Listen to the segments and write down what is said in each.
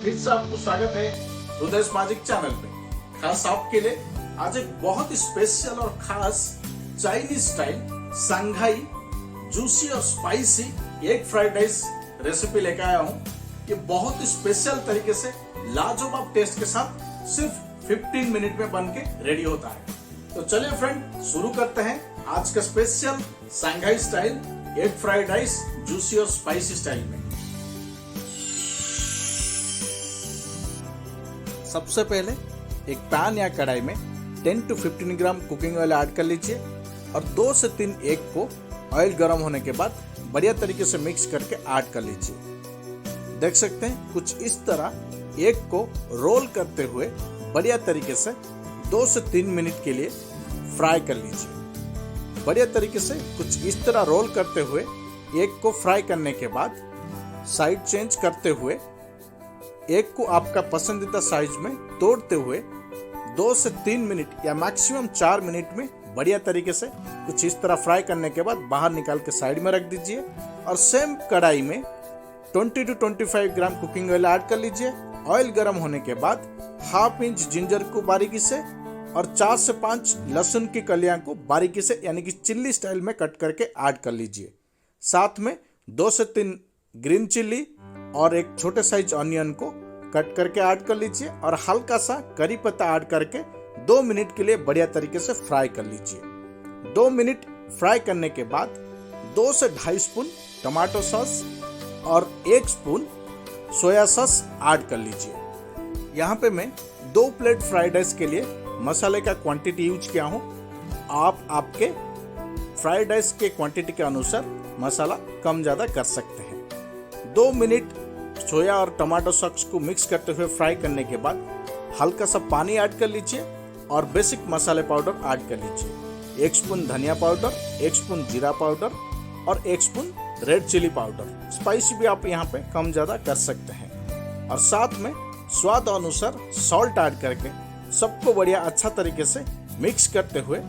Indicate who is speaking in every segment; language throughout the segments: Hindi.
Speaker 1: फिर से आपको स्वागत है हृदय मैजिक चैनल पे। खास आपके लिए आज एक बहुत ही स्पेशल और खास चाइनीज स्टाइल शंघाई जूसी और spicy egg fried rice recipe लेकर आया हूँ। ये बहुत ही स्पेशल तरीके से लाजवाब टेस्ट के साथ सिर्फ 15 मिनट में बन के रेडी होता है। तो चलिए फ्रेंड शुरू करते हैं आज का special Shanghai style egg fried rice juicy और स्पाइसी स्टाइल में। सबसे पहले एक पैन या कढ़ाई में 10 to 15 gram cooking oil add कर लीजिए और 2 से 3 एग को ऑयल गर्म होने के बाद बढ़िया तरीके से मिक्स करके ऐड कर लीजिए। देख सकते हैं कुछ इस तरह एग को रोल करते हुए बढ़िया तरीके से 2 से 3 मिनट के लिए फ्राई कर लीजिए। बढ़िया तरीके से कुछ इस तरह रोल करते हुए एग को फ्राई करने के बाद साइड चेंज करते हुए एग को आपका पसंदीदा साइज में तोड़ते हुए 2 से 3 मिनट या मैक्सिमम 4 मिनट में बढ़िया तरीके से कुछ इस तरह फ्राई करने के बाद बाहर निकाल के साइड में रख दीजिए और सेम कढ़ाई में 20 to 25 gram cooking oil add कर लीजिए। ऑयल गर्म होने के बाद हाफ इंच जिंजर को बारीकी से और 4 से 5 लहसुन की कलियां को बारीकी से यानी कि चिल्ली स्टाइल में कट करके ऐड कर लीजिए। साथ में 2 से 3 ग्रीन चिल्ली और एक छोटे साइज ऑनियन को कट करके ऐड कर लीजिए और हल्का सा करी पत्ता ऐड करके 2 मिनट के लिए बढ़िया तरीके से फ्राई कर लीजिए। 2 मिनट फ्राई करने के बाद 2 से 2.5 स्पून टमाटो सॉस और 1 स्पून सोया सॉस ऐड कर लीजिए। यहाँ पे मैं 2 प्लेट फ्राइड राइस के लिए मसाले का क्वांटिटी यूज किया हूँ। आप आपके फ्राइड राइस के क्वांटिटी के अनुसार मसाला कम ज़्यादा कर सकते हैं। 2 मिनट सोया और टमाटो सॉस को मिक्स करते हुए फ्राई करने के बाद हल्का सा पानी ऐड कर लीजिए और बेसिक मसाले पाउडर ऐड कर लीजिए। 1 स्पून धनिया पाउडर, 1 स्पून जीरा पाउडर और 1 spoon red chilli powder. Spicy भी आप यहाँ पे कम ज़्यादा कर सकते हैं और साथ में स्वाद अनुसार सॉल्ट ऐड करके सबको बढ़िया अच्छा तरीके से मिक्स करते हुए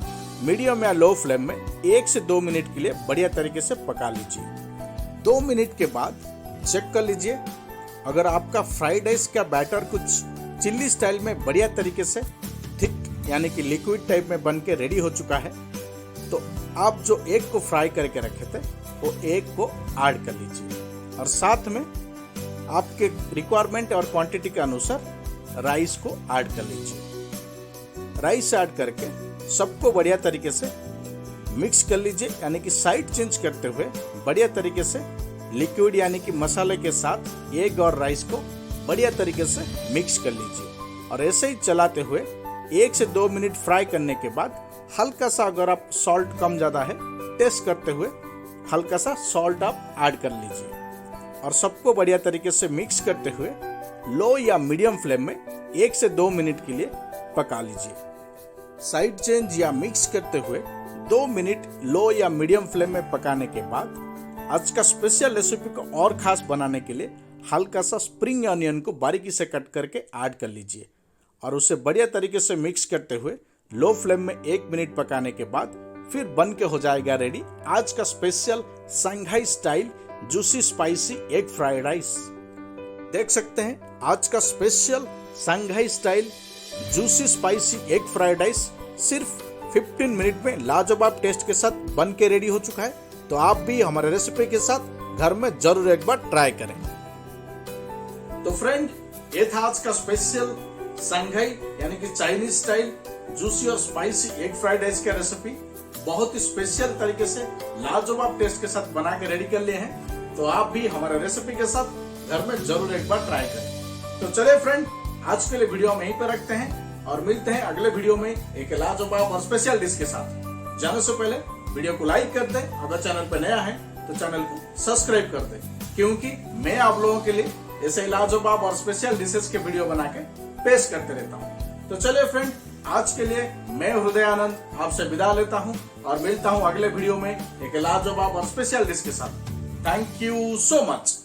Speaker 1: मीडियम या लो फ्लेम में 1 से 2 मिनट के लिए बढ़िया तरीके से पका लीजिए। 2 मिनट के बाद चेक कर लीजिए अगर आपका फ्राइड राइस का बैटर कुछ चिल्ली स्टाइल में बढ़िया तरीके से थिक यानी कि लिक्विड टाइप में बन के रेडी हो चुका है तो आप जो एग को फ्राई करके रखे थे वो एग को ऐड कर लीजिए और साथ में आपके रिक्वायरमेंट और क्वांटिटी के अनुसार राइस को ऐड कर लीजिए। राइस ऐड करके सबको बढ़िया तरीके से मिक्स कर लीजिए यानी कि साइड चेंज करते हुए बढ़िया तरीके से लिक्विड यानी कि मसाले के साथ एग और राइस को बढ़िया तरीके से मिक्स कर लीजिए और ऐसे ही चलाते हुए 1 से 2 मिनट फ्राई करने के बाद हल्का सा अगर आप सॉल्ट कम ज़्यादा है टेस्ट करते हुए हल्का सा सॉल्ट आप ऐड कर लीजिए और सबको बढ़िया तरीके से मिक्स करते हुए लो या मीडियम फ्लेम में 1 से 2 मिनट के लिए पका लीजिए। साइड चेंज या मिक्स करते हुए 2 मिनट लो या मीडियम फ्लेम में पकाने के बाद आज का स्पेशल रेसिपी को और खास बनाने के लिए हल्का सा स्प्रिंग ऑनियन को बारीकी से कट करके ऐड कर लीजिए और उसे बढ़िया तरीके से मिक्स करते हुए लो फ्लेम में 1 मिनट पकाने के बाद फिर बन के हो जाएगा रेडी आज का special Shanghai style juicy spicy egg fried rice. देख सकते हैं आज का special Shanghai style juicy spicy egg fried rice सिर्फ 15 मिनट में लाजवाब टेस्ट के साथ बन के रेडी हो चुका है। तो आप भी हमारे रेसिपी के साथ घर में जरूर एक बार ट्राई करें। तो फ्रेंड ये था आज का स्पेशल शंघाई यानी कि चाइनीज स्टाइल जूसी और स्पाइसी एग फ्राइड राइस का रेसिपी बहुत ही स्पेशल तरीके से लाजवाब टेस्ट के साथ बना के रेडी कर लिए हैं। तो आप भी हमारे रेसिपी के साथ घर में जरूर एक बार ट्राई करें। तो चलिए फ्रेंड आज के लिए वीडियो हम यहीं पर रखते हैं और मिलते हैं अगले वीडियो में एक लाजवाब और स्पेशल डिश के साथ। जाने से पहले वीडियो को लाइक कर दें, अगर चैनल पर नया है तो चैनल को सब्सक्राइब कर दें क्योंकि मैं आप लोगों के लिए ऐसे लाजवाब और स्पेशल डिशेस के वीडियो बना के पेश करते रहता हूँ। तो चलिए फ्रेंड आज के लिए मैं हृदय आनंद आपसे विदा लेता हूँ और मिलता हूँ अगले वीडियो में एक लाजवाब और स्पेशल डिश के साथ। Thank you so much.